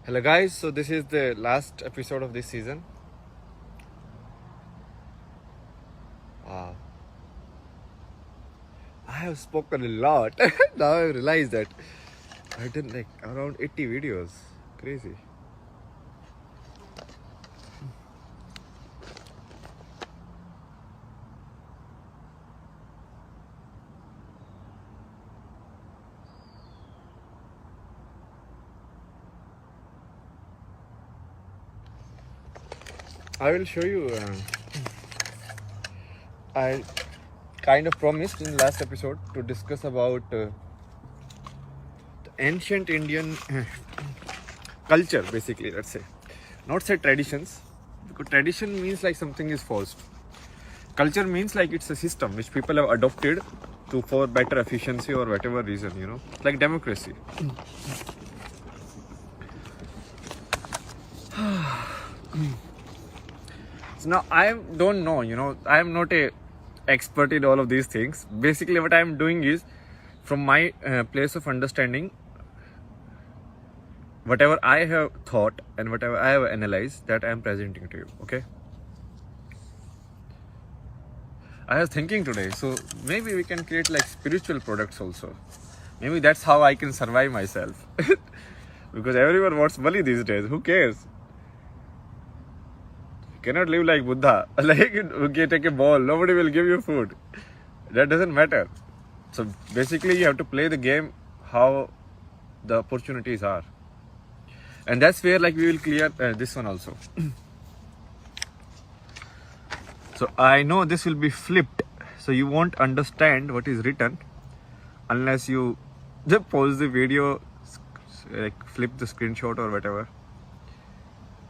Hello guys, so this is the last episode of this season. Wow. I have spoken a lot. Now I realize that I've done like around 80 videos. Crazy. I will show you. I kind of promised in the last episode to discuss about the ancient Indian culture, basically, let's say. Not say traditions, because tradition means like something is forced. Culture means like it's a system which people have adopted to for better efficiency or whatever reason, like democracy. So now I don't know, I am not a expert in all of these things. Basically what I am doing is from my place of understanding, whatever I have thought and whatever I have analyzed, that I am presenting to you. Okay, I was thinking today, so maybe we can create like spiritual products also. Maybe that's how I can survive myself. Because everyone wants money these days. Who cares? You cannot live like Buddha. Like, okay, take a ball, nobody will give you food. That doesn't matter. So basically you have to play the game how the opportunities are. And that's where like we will clear this one also. So I know this will be flipped. So you won't understand what is written unless you just pause the video, like flip the screenshot or whatever.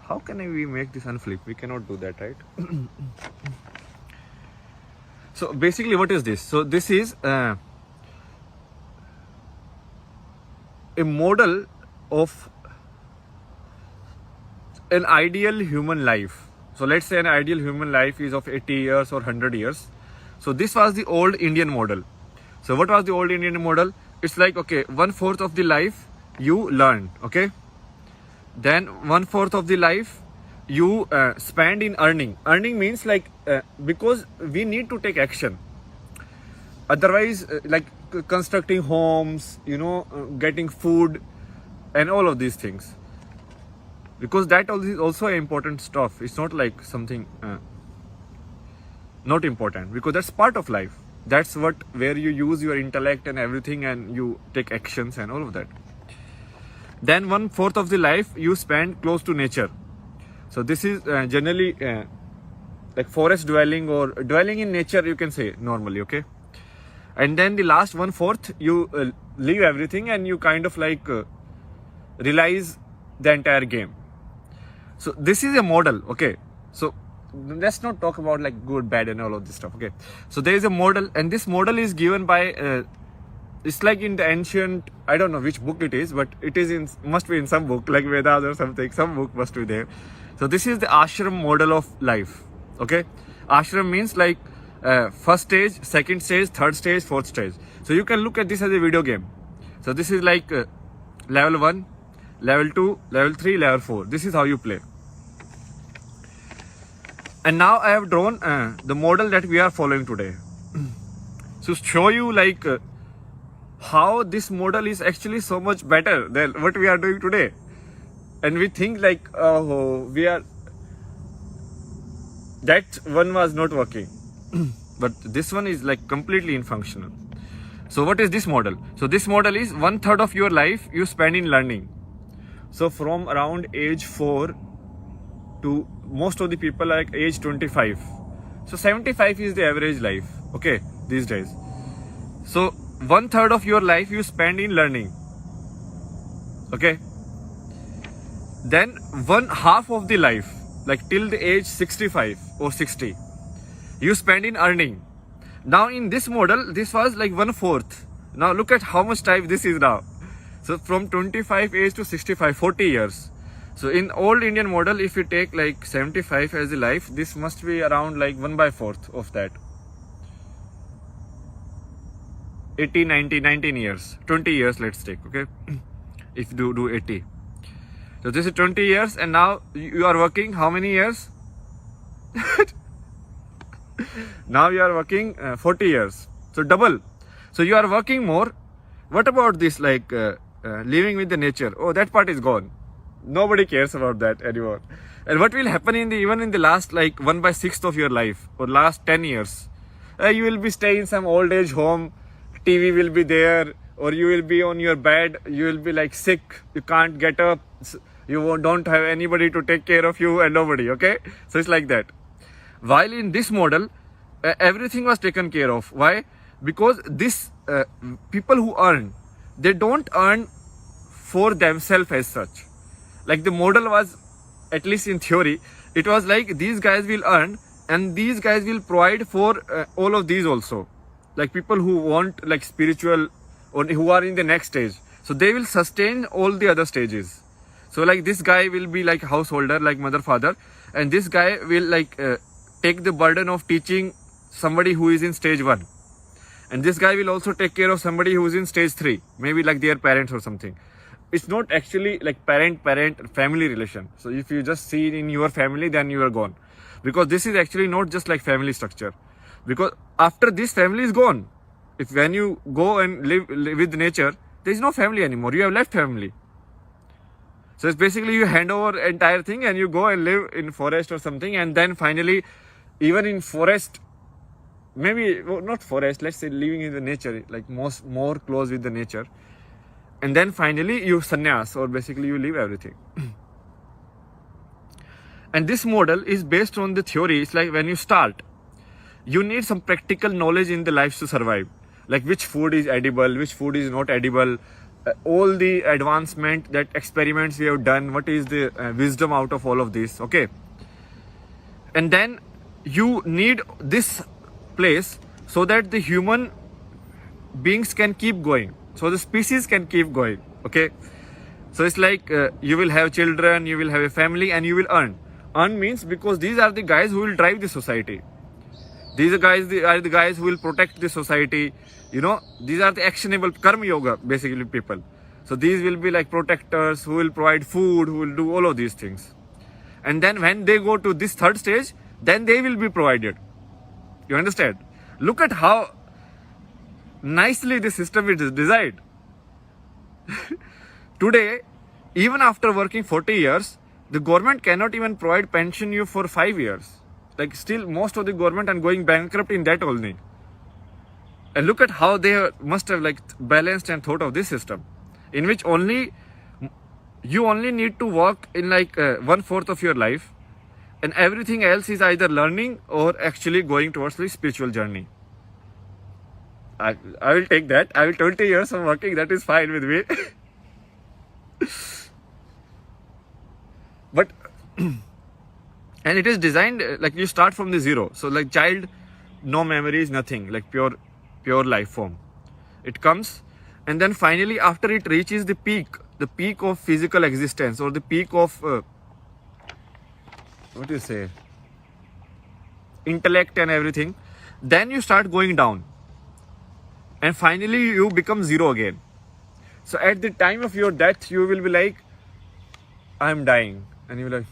How can we make this unflip? We cannot do that, right? So basically what is this? So this is a model of an ideal human life. So let's say an ideal human life is of 80 years or 100 years. So this was the old Indian model. So what was the old Indian model? It's like, okay, 1/4 of the life you learn, okay? Then 1/4 of the life you spend in earning. Earning means like, because we need to take action. Otherwise, like constructing homes, getting food and all of these things. Because that is also important stuff. It's not like something not important, because that's part of life. That's where you use your intellect and everything and you take actions and all of that. Then 1/4 of the life you spend close to nature. So this is generally like forest dwelling or dwelling in nature, you can say normally, okay? And then the last 1/4 you leave everything and you kind of like realize the entire game. So this is a model, okay? So let's not talk about like good, bad and all of this stuff, okay? So there is a model, and this model is given by it's like in the ancient, I don't know which book it is, but it is must be in some book like Vedas or something. Some book must be there. So this is the ashram model of life, okay? Ashram means like first stage, second stage, third stage, fourth stage. So you can look at this as a video game. So this is like level 1, level 2, level 3, level 4. This is how you play. And now I have drawn the model that we are following today. So show you like how this model is actually so much better than what we are doing today. And we think like, oh, that one was not working. But this one is like completely infunctional. So what is this model? So this model is 1/3 of your life you spend in learning. So from around age 4 to most of the people like age 25. So 75 is the average life, okay, these days. So 1/3 of your life you spend in learning, okay? Then 1/2 of the life, like till the age 65 or 60, you spend in earning. Now in this model, this was like 1/4. Now look at how much time this is now. So from 25 age to 65, 40 years. So in old Indian model, if you take like 75 as a life, this must be around like 1/4 of that. 18, 19 years, 20 years let's take, okay? If you do 80. So this is 20 years, and now you are working how many years? Now you are working 40 years. So double. So you are working more. What about this, like living with the nature? Oh, that part is gone. Nobody cares about that anymore. And what will happen even in the last like 1/6 of your life or last 10 years? You will be staying in some old age home. TV will be there, or you will be on your bed. You will be like sick. You can't get up. Don't have anybody to take care of you, and nobody. Okay, so it's like that. While in this model, everything was taken care of. Why? Because this people who earn, they don't earn for themselves as such. Like the model was, at least in theory, it was like these guys will earn and these guys will provide for all of these also. Like people who want like spiritual or who are in the next stage. So they will sustain all the other stages. So like this guy will be like householder, like mother, father, and this guy will like take the burden of teaching somebody who is in stage 1. And this guy will also take care of somebody who is in stage 3, maybe like their parents or something. It's not actually like parent family relation. So if you just see it in your family, then you are gone, because this is actually not just like family structure. Because after this family is gone, if when you go and live with nature, there is no family anymore. You have left family. So it's basically you hand over entire thing and you go and live in forest or something, and then finally, even in forest, maybe not forest, let's say living in the nature, like more close with the nature. And then finally you sannyas, or basically you leave everything. And this model is based on the theory. It's like when you start, you need some practical knowledge in the life to survive. Like which food is edible, which food is not edible, all the advancement, that experiments we have done, what is the wisdom out of all of this, okay? And then you need this place so that the human beings can keep going. So the species can keep going, okay? So it's like you will have children, you will have a family, and you will earn. Earn means because these are the guys who will drive the society. These are the guys who will protect the society. You know, these are the actionable karma yoga, basically people. So these will be like protectors who will provide food, who will do all of these things. And then when they go to this third stage, then they will be provided. You understand? Look at how nicely the system is designed. Today, even after working 40 years, the government cannot even provide pension you for 5 years. Like still most of the government are going bankrupt in that only. And look at how they must have like balanced and thought of this system, in which you only need to work in like 1/4 of your life, and everything else is either learning or actually going towards the spiritual journey. I will take that. I will 20 years of working, that is fine with me. But and it is designed like you start from the zero. So like child, no memories, nothing, like pure life form. It comes, and then finally after it reaches the peak of physical existence, or the peak of what do you say, intellect and everything, then you start going down, and finally you become zero again. So at the time of your death, you will be like, I'm dying, and you will be like,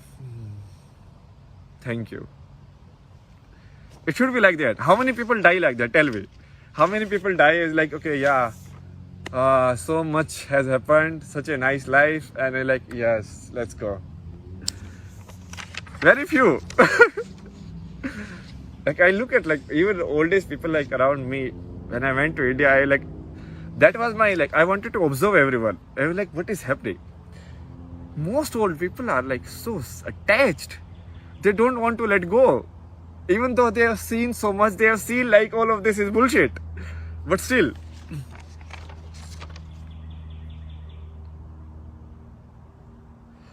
thank you. It should be like that. How many people die like that? Tell me. How many people die is like, okay, yeah, so much has happened, such a nice life, and they're like, yes, let's go. Very few. Like I look at like even the oldest people like around me. When I went to India, that was my I wanted to observe everyone. I was like, what is happening? Most old people are like so attached. They don't want to let go. Even though they have seen so much, they have seen like all of this is bullshit. But still.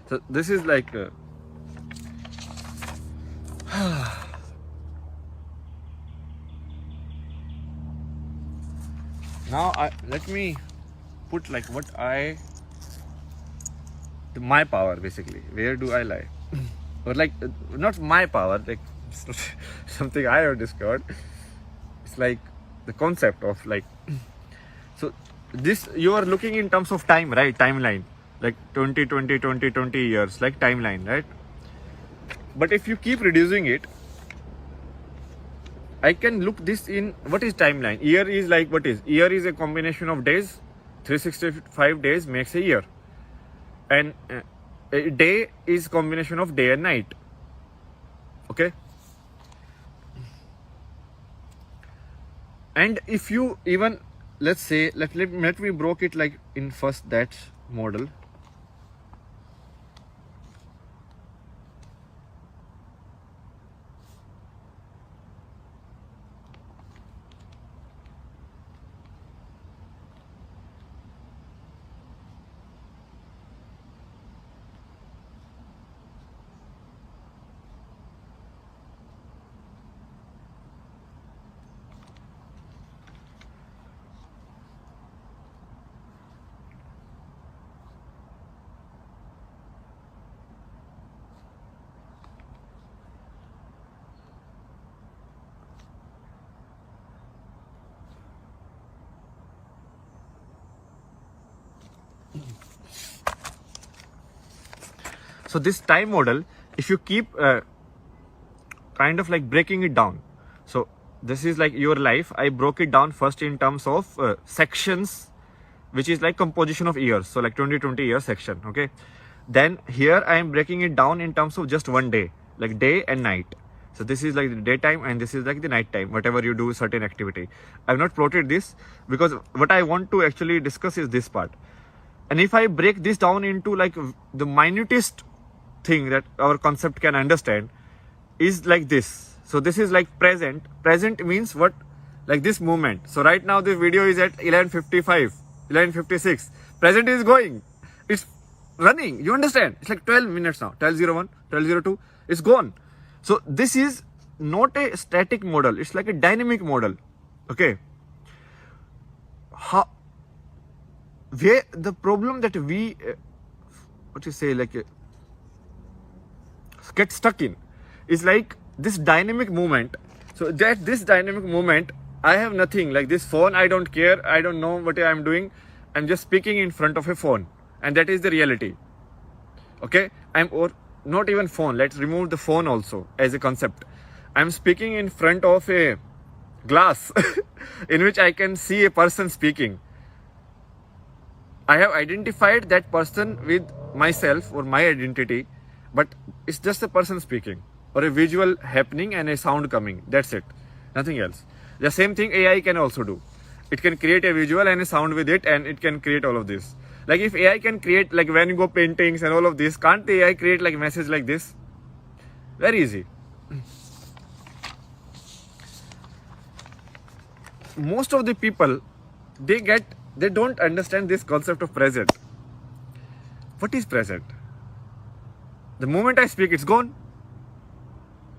So this is like now let me put like my power basically. Where do I lie? Or like not my power, like something I have discovered. It's like the concept of like, so this you are looking in terms of time, right? Timeline. like 20 years, like timeline, right? But if you keep reducing it, I can look this in what is timeline. Year is like what is? Year is a combination of days. 365 days makes a year. And a day is combination of day and night. Okay? And if you even, let's say, let me broke it like in first that model. So this time model, if you keep kind of like breaking it down. So this is like your life. I broke it down first in terms of sections, which is like composition of years. So like 20 year section. Okay. Then here I am breaking it down in terms of just one day, like day and night. So this is like the daytime and this is like the night time, whatever you do certain activity. I've not plotted this because what I want to actually discuss is this part. And if I break this down into like the minutest thing that our concept can understand is like this. So this is like present. Present means what? Like this moment. So right now the video is at 11:55, 11:56. Present is going. It's running. You understand? It's like 12 minutes now. 12:01, 12:02. It's gone. So this is not a static model. It's like a dynamic model. Okay. Where the problem that we, what you say, like get stuck in is like this dynamic movement. So that this dynamic movement, I have nothing like this phone. I don't care. I don't know what I'm doing. I'm just speaking in front of a phone, and that is the reality. Okay, or not even phone. Let's remove the phone also as a concept. I'm speaking in front of a glass in which I can see a person speaking. I have identified that person with myself or my identity, but it's just a person speaking or a visual happening and a sound coming. That's it. Nothing else. The same thing AI can also do. It can create a visual and a sound with it, and it can create all of this. Like if AI can create like Van Gogh paintings and all of this, can't the AI create like message like this? Very easy. Most of the people, they don't understand this concept of present. What is present? The moment I speak, it's gone.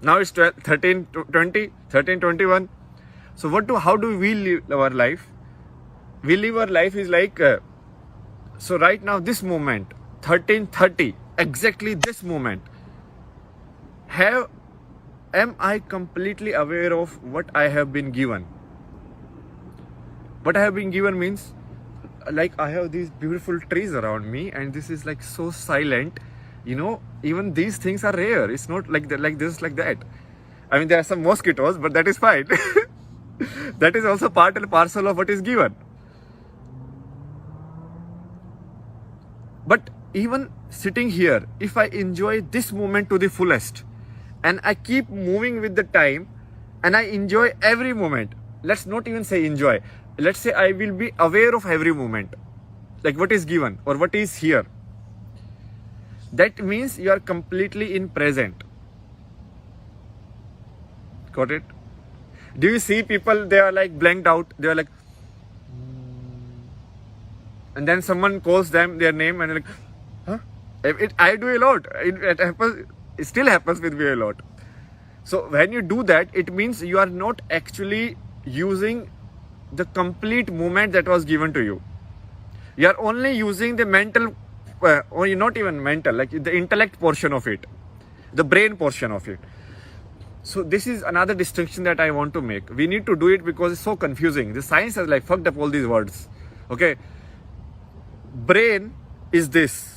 Now it's 12, 13, 20, 13, 21. So how do we live our life? We live our life is like, so right now this moment, 13:30, exactly this moment, am I completely aware of what I have been given? What I have been given means, like I have these beautiful trees around me and this is like so silent. You know, even these things are rare. It's not like that, like this, like that. I mean, there are some mosquitoes, but that is fine. That is also part and parcel of what is given. But even sitting here, if I enjoy this moment to the fullest and I keep moving with the time and I enjoy every moment, let's not even say enjoy. Let's say I will be aware of every moment, like what is given or what is here. That means you are completely in present. Got it? Do you see people, they are like blanked out. They are like, and then someone calls them their name and like, huh? I do a lot. It happens. It still happens with me a lot. So when you do that, it means you are not actually using the complete moment that was given to you. You are only using the mental, or not even mental, like the intellect portion of it, the brain portion of it. So this is another distinction that I want to make. We need to do it because it's so confusing. The science has like fucked up all these words. Okay. Brain is this.